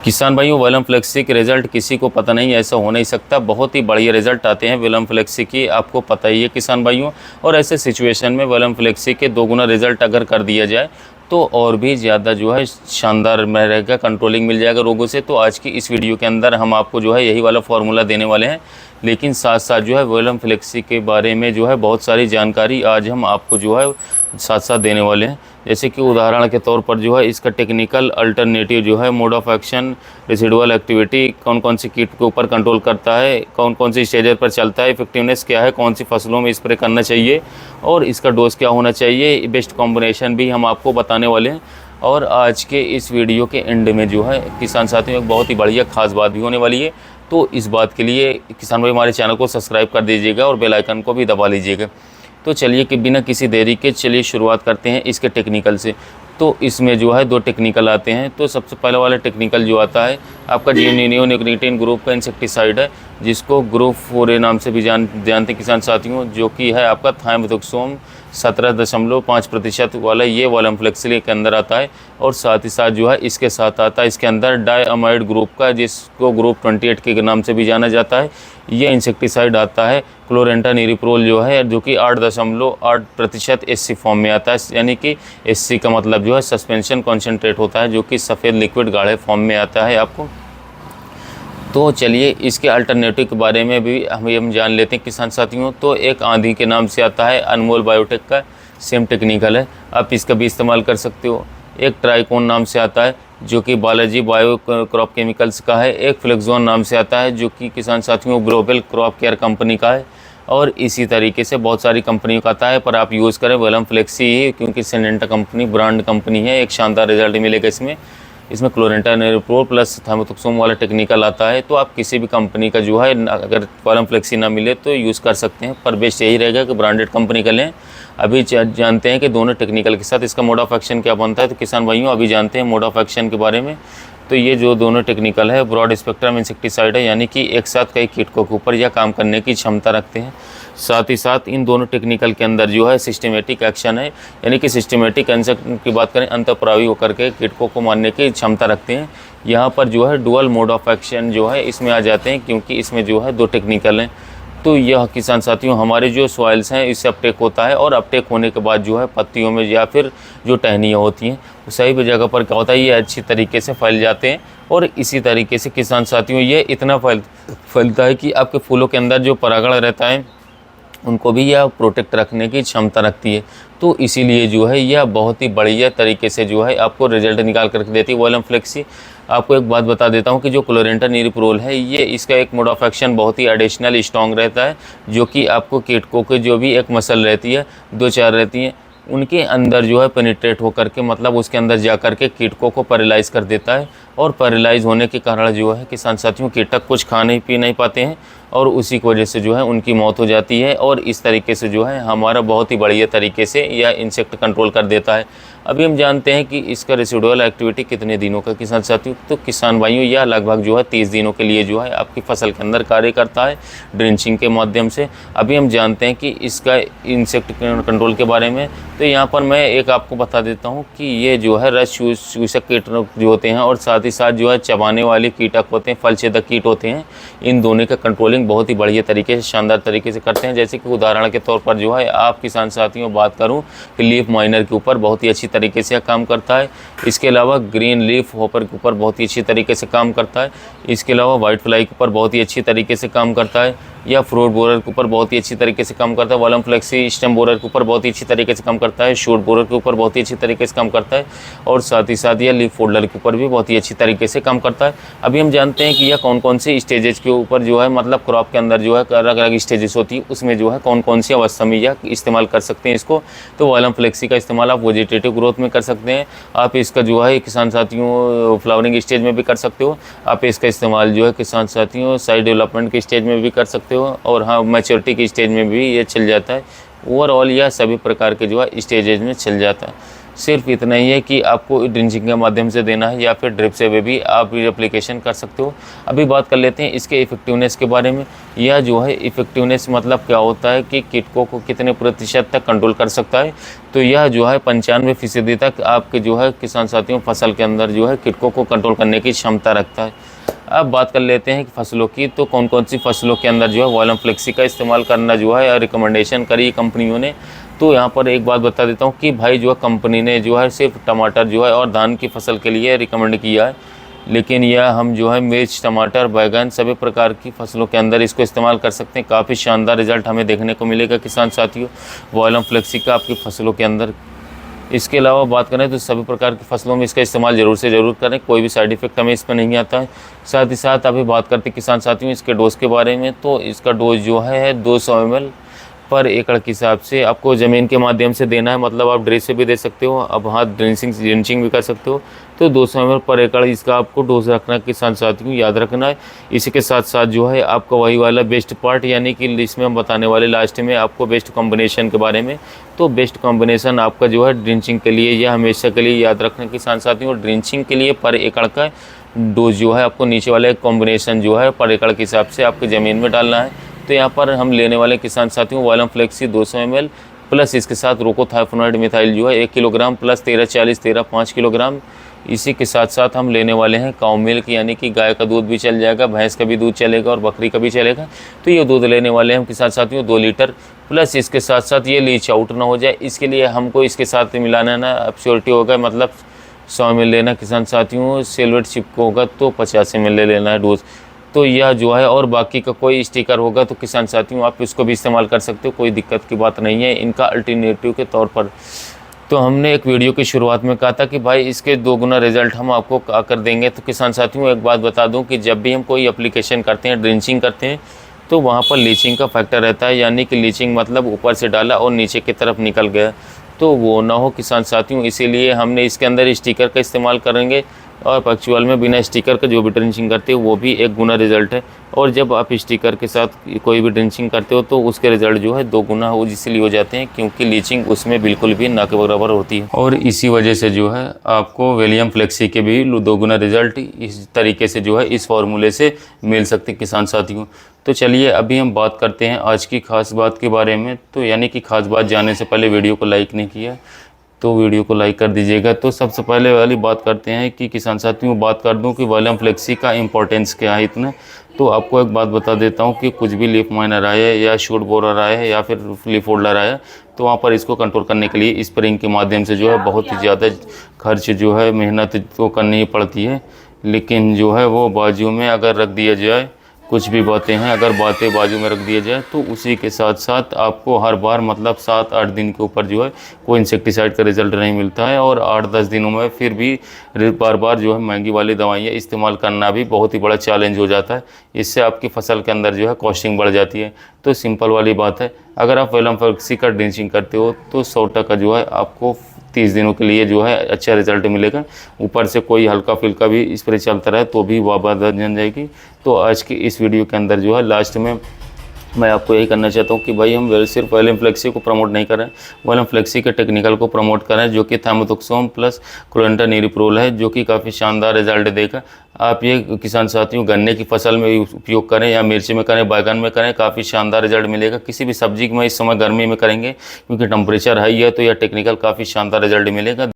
किसान भाइयों, Welham flexi के रिज़ल्ट किसी को पता नहीं, ऐसा हो नहीं सकता। बहुत ही बढ़िया रिज़ल्ट आते हैं वेलम फ्लेक्सी की, आपको पता ही है किसान भाइयों। और ऐसे सिचुएशन में वेलम फ्लेक्सी के 2 गुना रिज़ल्ट अगर कर दिया जाए तो और भी ज़्यादा जो है शानदार में रहेगा, कंट्रोलिंग मिल जाएगा रोगों से। तो आज की इस वीडियो के अंदर हम आपको जो है यही वाला फार्मूला देने वाले हैं, लेकिन साथ साथ जो है वेलम फ्लेक्सी के बारे में जो है बहुत सारी जानकारी आज हम आपको जो है साथ साथ देने वाले हैं। जैसे कि उदाहरण के तौर पर जो है इसका टेक्निकल अल्टरनेटिव जो है, mode of action, residual activity, कौन कौन सी कीट के ऊपर कंट्रोल करता है, कौन कौन सी स्टेज पर चलता है, इफेक्टिवनेस क्या है, कौन सी फसलों में स्प्रे करना चाहिए और इसका डोज क्या होना चाहिए, बेस्ट कॉम्बिनेशन भी हम आपको बताने वाले हैं। और आज के इस वीडियो के एंड में जो है किसान साथियों एक बहुत ही बढ़िया खास बात भी होने वाली है। तो इस बात के लिए किसान भाई हमारे चैनल को सब्सक्राइब कर दीजिएगा और बेल आइकन को भी दबा लीजिएगा। तो चलिए कि बिना किसी देरी के चलिए शुरुआत करते हैं इसके टेक्निकल से। तो इसमें जो है 2 टेक्निकल आते हैं। तो सबसे पहले वाला टेक्निकल जो आता है आपका नियोनिकोटिन ग्रुप का इंसेक्टिसाइड है, जिसको ग्रुप 4 नाम से भी जानते हैं किसान साथियों, जो कि है आपका थाइमेथोक्सोम 17.5% वाला ये वेलम फ्लेक्सी के अंदर आता है। और साथ ही साथ जो है इसके साथ आता है इसके अंदर डायअमाइड ग्रुप का, जिसको ग्रुप 28 के नाम से भी जाना जाता है, ये इंसेक्टिसाइड आता है। क्लोरेंटानिरिप्रोल जो है, जो कि 8.8% एससी फॉर्म में आता है, यानी कि एससी का मतलब जो है सस्पेंशन कॉन्सेंट्रेट होता है, जो कि सफ़ेद लिक्विड गाढ़े फॉर्म में आता है आपको। तो चलिए इसके अल्टरनेटिव के बारे में भी हम जान लेते हैं किसान साथियों। तो एक आंधी के नाम से आता है, अनमोल बायोटेक का सेम टेक्निकल है, आप इसका भी इस्तेमाल कर सकते हो। एक ट्राइकोन नाम से आता है जो कि बालाजी बायो क्रॉप केमिकल्स का है। एक फ्लेक्सोन नाम से आता है जो कि किसान साथियों ग्लोबल क्रॉप केयर कंपनी का है। और इसी तरीके से बहुत सारी कंपनियों का आता है, पर आप यूज़ करें वेलम फ्लेक्सी ही, क्योंकि सिनेंटा कंपनी ब्रांड कंपनी है। एक शानदार रिजल्ट मिलेगा इसमें क्लोरेंटानिरिप्रोल प्लस थाइमेथोक्सोम वाला टेक्निकल आता है। तो आप किसी भी कंपनी का जो है अगर वेलम फ्लेक्सी ना मिले तो यूज़ कर सकते हैं, पर बेस्ट यही रहेगा कि ब्रांडेड कंपनी का लें। अभी जानते हैं कि दोनों टेक्निकल के साथ इसका मोड ऑफ एक्शन क्या बनता है। तो किसान भाइयों अभी जानते हैं मोड ऑफ एक्शन के बारे में। तो ये जो दोनों टेक्निकल है ब्रॉड स्पेक्ट्रम इंसेक्टिसाइड है, यानी कि एक साथ कई कीटकों के ऊपर यह काम करने की क्षमता रखते हैं। साथ ही साथ इन दोनों टेक्निकल के अंदर जो है सिस्टमेटिक एक्शन है, यानी कि सिस्टमेटिक एक्शन की बात करें अंतःप्रभावी होकर के कीटकों को मारने की क्षमता रखते हैं। यहाँ पर जो है डुअल मोड ऑफ एक्शन जो है इसमें आ जाते हैं, क्योंकि इसमें जो है 2 टेक्निकल हैं। तो यह किसान साथियों हमारे जो सॉइल्स हैं इससे अपटेक होता है, और अपटेक होने के बाद जो है पत्तियों में या फिर जो टहनियाँ होती हैं सही भी जगह पर क्या होता है, ये अच्छी तरीके से फैल जाते हैं। और इसी तरीके से किसान साथियों ये इतना फैलता है कि आपके फूलों के अंदर जो परागण रहता है उनको भी यह प्रोटेक्ट रखने की क्षमता रखती है। तो इसीलिए जो है यह बहुत ही बढ़िया तरीके से जो है आपको रिजल्ट निकाल कर देती है वेलम फ्लेक्सी। आपको एक बात बता देता हूँ कि जो क्लोरेंटानिरिप्रोल है ये इसका एक मोड ऑफ एक्शन बहुत ही एडिशनल स्ट्रॉन्ग रहता है, जो कि आपको कीटकों के जो भी एक मसल रहती है 2-4 रहती हैं उनके अंदर जो है पेनिट्रेट होकर के, मतलब उसके अंदर जा कर के कीटकों को पैरालाइज कर देता है। और पैरालाइज होने के कारण जो है किसान साथियों कीटक कुछ खा नहीं पी नहीं पाते हैं, और उसी की वजह से जो है उनकी मौत हो जाती है। और इस तरीके से जो है हमारा बहुत ही बढ़िया तरीके से यह इंसेक्ट कंट्रोल कर देता है। अभी हम जानते हैं कि इसका रेसिडुअल एक्टिविटी कितने दिनों का किसान साथियों। तो किसान भाइयों यह लगभग जो है 30 दिनों के लिए जो है आपकी फसल के अंदर कार्य करता है ड्रेंचिंग के माध्यम से। अभी हम जानते हैं कि इसका इंसेक्ट कंट्रोल के बारे में। तो यहाँ पर मैं एक आपको बता देता हूँ कि ये जो है रस चूसक कीट जो होते हैं और साथ ही साथ जो है चबाने वाले कीटक होते हैं, फलछेदक कीट होते हैं, इन दोनों का कंट्रोलिंग बहुत ही बढ़िया तरीके से शानदार तरीके से करते हैं। जैसे कि उदाहरण के तौर पर जो है आप किसान साथियों बात करूं कि लीफ माइनर के ऊपर बहुत ही अच्छी तरीके से काम करता है। इसके अलावा ग्रीन लीफ हॉपर के ऊपर बहुत ही अच्छी तरीके से काम करता है। इसके अलावा वाइट फ्लाई के ऊपर बहुत ही अच्छी तरीके से काम करता है, या फ्रूट बोरर के ऊपर बहुत ही अच्छी तरीके से काम करता है। वेलम फ्लेक्सी स्टेम बोरर के ऊपर बहुत ही अच्छी तरीके से काम करता है। शूट बोरर के ऊपर बहुत ही अच्छी तरीके से काम करता है, और साथ ही साथ यह लीफ फोल्डर के ऊपर भी बहुत ही अच्छी तरीके से काम करता है। अभी हम जानते हैं कि यह कौन कौन सी स्टेजेस के ऊपर जो है, मतलब क्रॉप के अंदर जो है अलग अलग स्टेजेस होती है, उसमें जो है कौन कौन सी अवस्था में यह इस्तेमाल कर सकते हैं इसको। तो वेलम फ्लेक्सी का इस्तेमाल आप वेजिटेटिव ग्रोथ में कर सकते हैं। आप इसका जो है किसान साथियों फ्लावरिंग स्टेज में भी कर सकते हो। आप इसका इस्तेमाल जो है किसान साथियों साइड डेवलपमेंट के स्टेज में भी कर सकते हो, और हाँ मैच्योरिटी की स्टेज में भी ये चल जाता है। ओवरऑल यह सभी प्रकार के जो है स्टेजेज में चल जाता है। सिर्फ इतना ही है कि आपको ड्रिंचिंग के माध्यम से देना है या फिर ड्रिप से भी आप एप्लीकेशन कर सकते हो। अभी बात कर लेते हैं इसके इफ़ेक्टिवनेस के बारे में। यह जो है इफ़ेक्टिवनेस मतलब क्या होता है कि कीटकों को कितने प्रतिशत तक कंट्रोल कर सकता है। तो यह जो है 95% तक आपके जो है किसान साथियों फसल के अंदर जो है कीटकों को कंट्रोल करने की क्षमता रखता है। अब बात कर लेते हैं कि फसलों की, तो कौन कौन सी फसलों के अंदर जो है वॉल्यूम फ्लेक्सी का इस्तेमाल करना जो है रिकमेंडेशन करी कंपनियों ने। तो यहाँ पर एक बात बता देता हूँ कि भाई जो है कंपनी ने जो है सिर्फ टमाटर जो है और धान की फसल के लिए रिकमेंड किया है, लेकिन यह हम जो है मिर्च, टमाटर, बैगन सभी प्रकार की फसलों के अंदर इसको इस्तेमाल कर सकते हैं। काफ़ी शानदार रिजल्ट हमें देखने को मिलेगा किसान साथियों वॉल्यूम फ्लेक्सी का आपकी फसलों के अंदर। इसके अलावा बात करें तो सभी प्रकार की फसलों में इसका इस्तेमाल ज़रूर से ज़रूर करें, कोई भी साइड इफ़ेक्ट हमें इस पर नहीं आता है। साथ ही साथ अभी बात करते हैं किसान साथियों इसके डोज के बारे में। तो इसका डोज जो है 200 ml पर एकड़ के हिसाब से आपको ज़मीन के माध्यम से देना है, मतलब आप ड्रिप से भी दे सकते हो, अब हाथ ड्रिंचिंग भी कर सकते हो। तो 200 ml पर एकड़ इसका आपको डोज रखना है किसान साथियों, याद रखना है। इसी के साथ साथ जो है आपका वही वाला बेस्ट पार्ट, यानी कि इसमें हम बताने वाले लास्ट में आपको बेस्ट कॉम्बिनेशन के बारे में। तो बेस्ट कॉम्बिनेशन आपका जो है ड्रिंचिंग के लिए या हमेशा के लिए याद रखना किसान साथियों, ड्रिंचिंग के लिए पर एकड़ का डोज जो है आपको नीचे वाले कॉम्बिनेशन जो है पर एकड़ के हिसाब से आपके ज़मीन में डालना है। तो यहाँ पर हम लेने वाले किसान साथियों वॉल्यूम फ्लेक्सी 200 ml प्लस इसके साथ रोकोथाइफोनाइड मिथाइल जो है 1 किलोग्राम प्लस 1340 13 5 किलोग्राम। इसी के साथ साथ हम लेने वाले हैं काउ मिल्क, यानी कि गाय का दूध भी चल जाएगा, भैंस का भी दूध चलेगा और बकरी का भी चलेगा। तो ये दूध लेने वाले हैं हम किसान साथियों 2 लीटर प्लस इसके साथ साथ ये लीच आउट ना हो जाए, इसके लिए हमको इसके साथ मिलाना ना श्योरिटी होगा, मतलब 100 ml लेना किसान साथियों। सिल्वर चिप को होगा तो 50 ml लेना है डोज। तो यह जो है और बाकी का कोई स्टिकर होगा तो किसान साथियों आप इसको भी इस्तेमाल कर सकते हो, कोई दिक्कत की बात नहीं है इनका अल्टरनेटिव के तौर पर। तो हमने एक वीडियो की शुरुआत में कहा था कि भाई इसके 2 गुना रिजल्ट हम आपको आकर देंगे। तो किसान साथियों एक बात बता दूं कि जब भी हम कोई एप्लीकेशन करते हैं, ड्रिंचिंग करते हैं, तो वहाँ पर लीचिंग का फैक्टर रहता है, यानी कि लीचिंग मतलब ऊपर से डाला और नीचे की तरफ निकल गया, तो वो ना हो किसान साथियों। इसीलिए हमने इसके अंदर स्टिकर का इस्तेमाल करेंगे और एक्चुअल में बिना स्टिकर का जो भी ड्रिंचिंग करते हो वो भी 1 गुना रिजल्ट है। और जब आप स्टिकर के साथ कोई भी ड्रिंचिंग करते हो तो उसके रिजल्ट जो है 2 गुना हो इसलिए हो जाते हैं क्योंकि लीचिंग उसमें बिल्कुल भी ना के बराबर होती है। और इसी वजह से जो है आपको वॉल्यूम फ्लेक्सी के भी 2 गुना रिजल्ट इस तरीके से जो है इस फार्मूले से मिल सकते किसान साथियों। तो चलिए अभी हम बात करते हैं आज की खास बात के बारे में। तो यानी कि खास बात जानने से पहले वीडियो को लाइक नहीं किया तो वीडियो को लाइक कर दीजिएगा। तो सबसे पहले वाली बात करते हैं कि किसान साथियों बात कर दूं कि वॉल्यूम फ्लेक्सी का इंपॉर्टेंस क्या है इतना। तो आपको एक बात बता देता हूं कि कुछ भी लीफ माइनर आया है या शूट बोरर आया है या फिर लीफ होल्डर आया है तो वहाँ पर इसको कंट्रोल करने के लिए स्प्रिंग के माध्यम से जो है बहुत ही ज़्यादा खर्च जो है मेहनत तो करनी ही पड़ती है, लेकिन जो है वो बाजू में अगर रख दिया जाए, कुछ भी बातें हैं अगर बातें बाजू में रख दिया जाए तो उसी के साथ साथ आपको हर बार मतलब 7-8 दिन के ऊपर जो है कोई इंसेक्टिसाइड का रिज़ल्ट नहीं मिलता है और 8-10 दिनों में फिर भी बार बार जो है महंगी वाली दवाइयाँ इस्तेमाल करना भी बहुत ही बड़ा चैलेंज हो जाता है। इससे आपकी फसल के अंदर जो है कॉस्टिंग बढ़ जाती है। तो सिंपल वाली बात है, अगर आप वॉल्यूम फ्लेक्सी का ड्रिंचिंग करते हो तो 100% जो है आपको 30 दिनों के लिए जो है अच्छा रिजल्ट मिलेगा। ऊपर से कोई हल्का फुल्का भी स्प्रे चलता रहे तो भी वाबा बन जाएगी। तो आज की इस वीडियो के अंदर जो है लास्ट में मैं आपको यही करना चाहता हूँ कि भाई हम सिर्फ वॉल्यूम फ्लेक्सी को प्रमोट नहीं करें, वॉल्यूम फ्लेक्सी के टेक्निकल को प्रमोट करें जो कि थाइमोथोक्सोम प्लस क्लोरेंटानिरिप्रोल है जो कि काफ़ी शानदार रिजल्ट देगा। आप ये किसान साथियों गन्ने की फसल में उपयोग करें या मिर्ची में करें, बैगन में करें, काफ़ी शानदार रिजल्ट मिलेगा। किसी भी सब्जी में इस समय गर्मी में करेंगे क्योंकि टेम्परेचर हाई है तो यह टेक्निकल काफ़ी शानदार रिजल्ट मिलेगा।